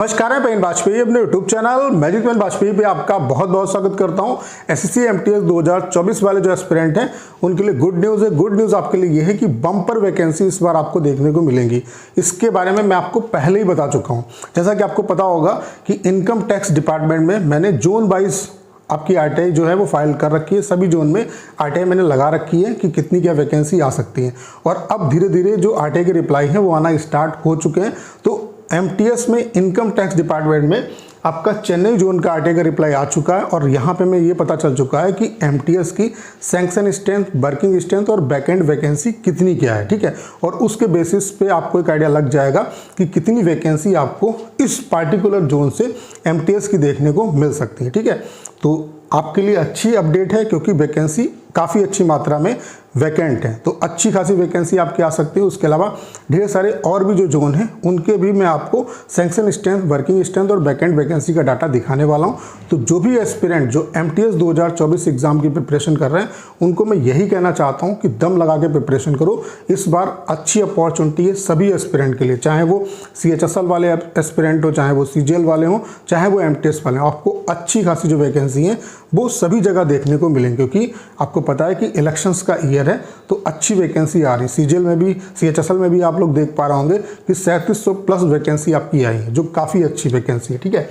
नमस्कार, मैं पेन वाजपेयी अपने YouTube channel Magic Pen Vajpayee पे आपका बहुत बहुत स्वागत करता हूं। एसएससी एमटीएस 2024 वाले जो एस्पिरेंट हैं उनके लिए गुड न्यूज़ है। गुड न्यूज़ आपके लिए ये है कि बम्पर वैकेंसी इस बार आपको देखने को मिलेंगी। इसके बारे में मैं आपको पहले ही बता चुका हूँ। जैसा कि आपको पता होगा कि इनकम टैक्स डिपार्टमेंट में मैंने जोन वाइज आपकी आरटीआई जो है वो फाइल कर रखी है। सभी जोन में आरटीआई मैंने लगा रखी है कि कितनी क्या वैकेंसी आ सकती है, और अब धीरे धीरे जो आरटीआई के रिप्लाई है वो आना स्टार्ट हो चुके हैं। तो एमटीएस में इनकम टैक्स डिपार्टमेंट में आपका चेन्नई जोन का आरटीआई का रिप्लाई आ चुका है, और यहाँ पे मैं ये पता चल चुका है कि एमटीएस की सैंक्शन स्ट्रेंथ, वर्किंग स्ट्रेंथ और बैकएंड वैकेंसी कितनी क्या है। ठीक है, और उसके बेसिस पे आपको एक आइडिया लग जाएगा कि कितनी वैकेंसी आपको इस पार्टिकुलर जोन से एमटीएस की देखने को मिल सकती है। ठीक है, तो आपके लिए अच्छी अपडेट है क्योंकि वैकेंसी काफ़ी अच्छी मात्रा में वैकेंट है, तो अच्छी खासी वैकेंसी आपकी आ सकती है। उसके अलावा ढेर सारे और भी जो जोन हैं उनके भी मैं आपको सैंक्शन स्ट्रेंथ, वर्किंग स्ट्रेंथ और बैकएंड वैकेंसी का डाटा दिखाने वाला हूं। तो जो भी एस्पिरेंट जो एमटीएस 2024 एग्जाम की प्रिपरेशन कर रहे हैं उनको मैं यही कहना चाहता हूं कि दम लगा के प्रिपरेशन करो। इस बार अच्छी अपॉर्चुनिटी है सभी एस्पिरेंट के लिए, चाहे वो सीएचएसएल वाले एस्पिरेंट हो, चाहे वो सीजीएल वाले हों, चाहे वो एमटीएस वाले हों। आपको अच्छी खासी जो वैकेंसी है वो सभी जगह देखने को मिलेंगे, क्योंकि आपको पता है कि इलेक्शंस का ईयर है, तो अच्छी वैकेंसी आ रही है। सीजीएल में भी, सीएचएसएल में भी आप लोग देख पा रहे होंगे कि 3700 प्लस वैकेंसी आपकी आई है, जो काफ़ी अच्छी वैकेंसी है। ठीक है,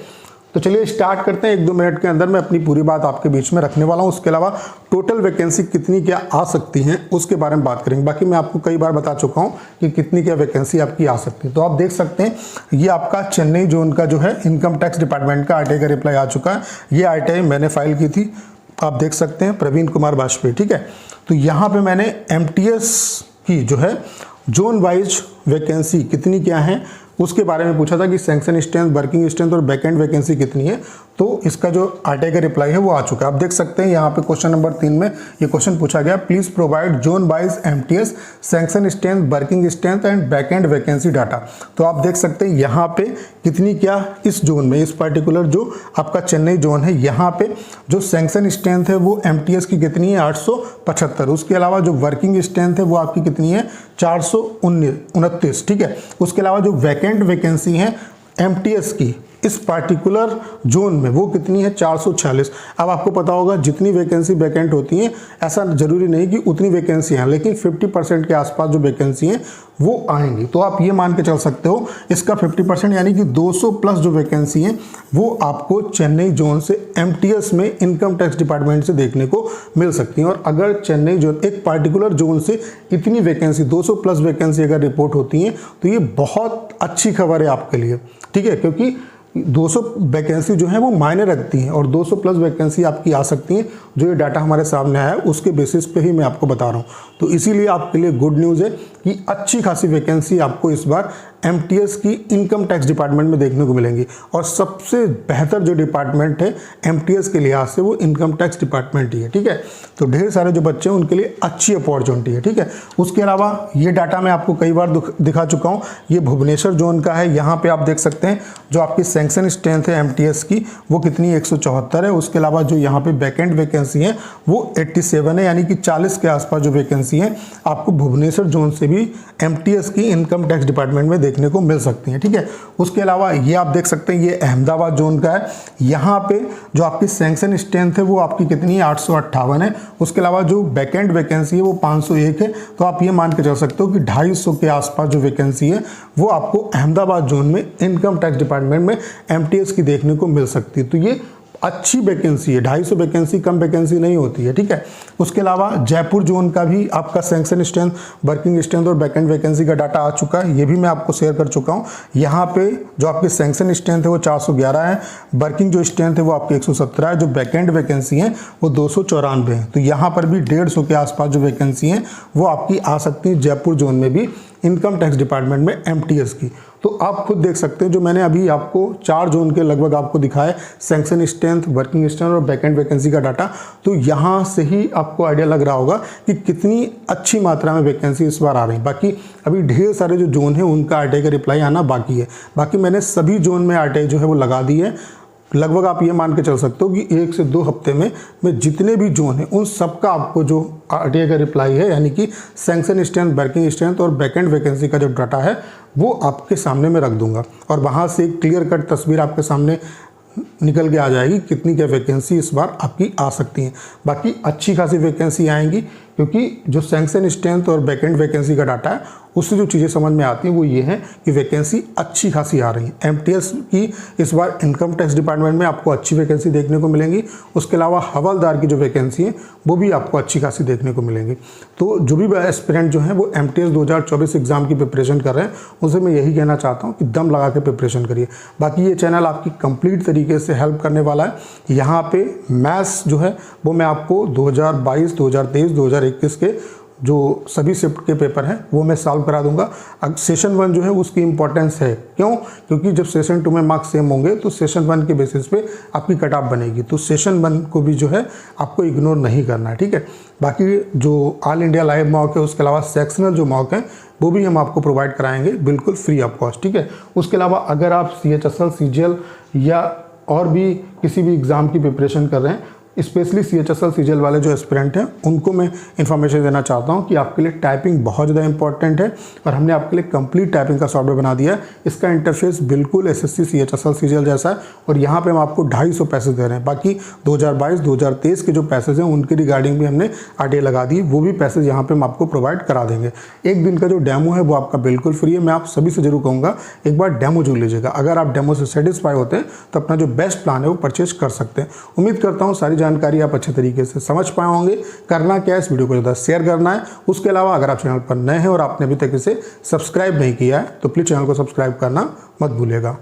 तो चलिए स्टार्ट करते हैं। 1-2 मिनट के अंदर मैं अपनी पूरी बात आपके बीच में रखने वाला हूं। उसके अलावा टोटल वैकेंसी कितनी क्या आ सकती है उसके बारे में बात करेंगे। बाकी मैं आपको कई बार बता चुका हूं कि कितनी क्या वैकेंसी आपकी आ सकती है। तो आप देख सकते हैं ये आपका चेन्नई जोन का जो है इनकम टैक्स डिपार्टमेंट का आरटीआई का रिप्लाई आ चुका है। ये आरटीआई मैंने फाइल की थी, आप देख सकते हैं, प्रवीण कुमार वाजपेयी। ठीक है, तो यहाँ पे मैंने एमटीएस की जो है जोन वाइज वैकेंसी कितनी क्या है उसके बारे में पूछा था कि सैंक्शन स्ट्रेंथ, वर्किंग स्ट्रेंथ और बैकएंड वैकेंसी कितनी है। तो इसका जो आरटीआई का रिप्लाई है वो आ चुका है। आप देख सकते हैं यहाँ पे क्वेश्चन नंबर 3 में ये क्वेश्चन पूछा गया, please provide zone wise MTS sanction strength, working strength and backend vacancy data. तो आप देख सकते हैं यहाँ पे कितनी क्या इस जोन में, इस पर्टिकुलर जो आपका चेन्नई जोन है, यहाँ पे जो सैंक्शन स्ट्रेंथ है वो एमटीएस की कितनी है 875। उसके अलावा जो वर्किंग स्ट्रेंथ है वो आपकी कितनी है 429। ठीक है, उसके अलावा जो वैकेंट वैकेंसी है एमटीएस की इस पार्टिकुलर जोन में वो कितनी है 446। अब आपको पता होगा जितनी वैकेंसी वैकेंट होती है ऐसा जरूरी नहीं कि उतनी वैकेंसी हैं, लेकिन 50% के आसपास जो वैकेंसी हैं वो आएंगी। तो आप ये मान के चल सकते हो इसका 50% यानी कि 200 प्लस जो वैकेंसी हैं वो आपको चेन्नई जोन से एमटीएस में इनकम टैक्स डिपार्टमेंट से देखने को मिल सकती हैं। और अगर चेन्नई जोन, एक पार्टिकुलर जोन से इतनी वैकेंसी 200 प्लस वैकेंसी अगर रिपोर्ट होती हैं तो ये बहुत अच्छी खबर है आपके लिए। ठीक है, क्योंकि 200 वैकेंसी जो है वो मायने रखती हैं और 200 प्लस वैकेंसी आपकी आ सकती हैं। जो ये डाटा हमारे सामने आया है उसके बेसिस पे ही मैं आपको बता रहा हूँ। तो इसीलिए आपके लिए गुड न्यूज़ है कि अच्छी खासी वैकेंसी आपको इस बार एमटीएस की इनकम टैक्स डिपार्टमेंट में देखने को मिलेंगी। और सबसे बेहतर जो डिपार्टमेंट है एमटीएस के लिहाज से वो इनकम टैक्स डिपार्टमेंट ही है। ठीक है, तो ढेर सारे जो बच्चे हैं उनके लिए अच्छी अपॉर्चुनिटी है। ठीक है, उसके अलावा ये डाटा मैं आपको कई बार दिखा चुका हूँ। ये भुवनेश्वर जोन का है। यहाँ पे आप देख सकते हैं जो आपकी सैंक्शन स्ट्रेंथ है एमटीएस की वो कितनी 174 है। उसके अलावा जो यहाँ पे बैकएंड वैकेंसी है वो 87 है, यानी कि 40 के आसपास जो वैकेंसी है आपको भुवनेश्वर जोन से भी एमटीएस की इनकम टैक्स डिपार्टमेंट में देखने को मिल सकती हैं। ठीक है, उसके अलावा ये आप देख सकते हैं ये अहमदाबाद जोन का है। यहाँ पे जो आपकी सैंक्शन स्ट्रेंथ है वो आपकी कितनी है 858 है। उसके अलावा जो बैकएंड वैकेंसी है वो 501 है। तो आप ये मान के चल सकते हो कि 250 के आसपास जो वैकेंसी है वो आपको अहमदाबाद जोन में इनकम टैक्स डिपार्टमेंट में एमटीएस की देखने को मिल सकती है। तो ये अच्छी वैकेंसी है, 250 वैकेंसी कम वैकेंसी नहीं होती है। ठीक है, उसके अलावा जयपुर जोन का भी आपका सैंक्शन स्ट्रेंथ, वर्किंग स्ट्रेंथ और बैकएंड वैकेंसी का डाटा आ चुका है। ये भी मैं आपको शेयर कर चुका हूँ। यहाँ पे जो आपकी सैंक्शन स्ट्रेंथ है वो 411 है, वर्किंग जो स्ट्रेंथ है वो आपकी 117 है, जो बैकएंड वैकेंसी है वो 294 है। तो यहाँ पर भी 150 के आसपास जो वैकेंसी है वो आपकी आ सकती है जयपुर जोन में भी इनकम टैक्स डिपार्टमेंट में एमटीएस की। तो आप खुद देख सकते हैं जो मैंने अभी आपको 4 जोन के लगभग आपको दिखाया, सैंक्शन स्ट्रेंथ, वर्किंग स्ट्रेंथ और बैकएंड वैकेंसी का डाटा। तो यहाँ से ही आपको आइडिया लग रहा होगा कि कितनी अच्छी मात्रा में वैकेंसी इस बार आ रही है। बाकी अभी ढेर सारे जो जोन है उनका आरटीआई का रिप्लाई आना बाकी है। बाकी मैंने सभी जोन में आरटीआई जो है वो लगा दी है। लगभग आप ये मान के चल सकते हो कि 1 से 2 हफ्ते में मैं जितने भी जोन हैं उन सब का आपको जो आरटीआई का रिप्लाई है, यानी कि सैंक्शन स्ट्रेंथ, वर्किंग स्ट्रेंथ और बैकेंड वैकेंसी का जो डाटा है वो आपके सामने मैं रख दूंगा और वहाँ से एक क्लियर कट तस्वीर आपके सामने निकल के आ जाएगी कितनी क्या वैकेंसी इस बार आपकी आ सकती हैं। बाकी अच्छी खासी वैकेंसी आएंगी, क्योंकि जो सैंक्शन स्ट्रेंथ और बैकेंड वैकेंसी का डाटा है उससे जो चीज़ें समझ में आती हैं वो ये है कि वैकेंसी अच्छी खासी आ रही है। एमटीएस की इस बार इनकम टैक्स डिपार्टमेंट में आपको अच्छी वैकेंसी देखने को मिलेंगी। उसके अलावा हवलदार की जो वैकेंसी है वो भी आपको अच्छी खासी देखने को मिलेंगी। तो जो भी एस्पिरेंट जो हैं वो एमटीएस 2024 एग्जाम की प्रिपरेशन कर रहे हैं उनसे मैं यही कहना चाहता हूँ कि दम लगा के प्रिपरेशन करिए। बाकी ये चैनल आपकी कंप्लीट तरीके से हेल्प करने वाला है। यहाँ पे मैथ्स जो है वो मैं आपको 2022, 2023, 2021 के जो सभी शिफ्ट के पेपर हैं वो मैं सॉल्व करा दूंगा। अब सेशन 1 जो है उसकी इंपॉर्टेंस है, क्यों? क्योंकि जब सेशन 2 में मार्क्स सेम होंगे तो सेशन 1 के बेसिस पे आपकी कट ऑफ बनेगी, तो सेशन 1 को भी जो है आपको इग्नोर नहीं करना है, ठीक है। बाकी जो ऑल इंडिया लाइव मॉक है, उसके अलावा सेक्शनल जो मॉक है वो भी हम आपको प्रोवाइड कराएंगे बिल्कुल फ्री ऑफ कॉस्ट, ठीक है। उसके अलावा अगर आप CHSL, CGL या और भी किसी भी एग्ज़ाम की प्रिपरेशन कर रहे हैं, स्पेशली CHSL, CGL वाले जो एस्पिरेंट हैं उनको मैं इन्फॉर्मेशन देना चाहता हूं कि आपके लिए टाइपिंग बहुत ज़्यादा इंपॉर्टेंट है और हमने आपके लिए कंप्लीट टाइपिंग का सॉफ्टवेयर बना दिया है। इसका इंटरफेस बिल्कुल SSC, CHSL, CGL जैसा है और यहाँ पे हम आपको 250 पैसे दे रहे हैं। बाकी 2022, 2023 के जो पैसेज हैं उनके रिगार्डिंग भी हमने RTA लगा दी, वो भी पैसेज यहाँ पर हम आपको प्रोवाइड करा देंगे। एक दिन का जो डेमो है वो आपका बिल्कुल फ्री है। मैं आप सभी से जरूर कहूँगा एक बार डेमो जरूर लीजिएगा। अगर आप डेमो से सेटिस्फाई होते हैं तो अपना जो बेस्ट प्लान है वो परचेज कर सकते हैं। उम्मीद करता हूँ सारी जानकारी आप अच्छे तरीके से समझ पाए होंगे। करना क्या है, इस वीडियो को ज़्यादा शेयर करना है। उसके अलावा अगर आप चैनल पर नए हैं और आपने अभी तक इसे सब्सक्राइब नहीं किया है तो प्लीज़ चैनल को सब्सक्राइब करना मत भूलिएगा।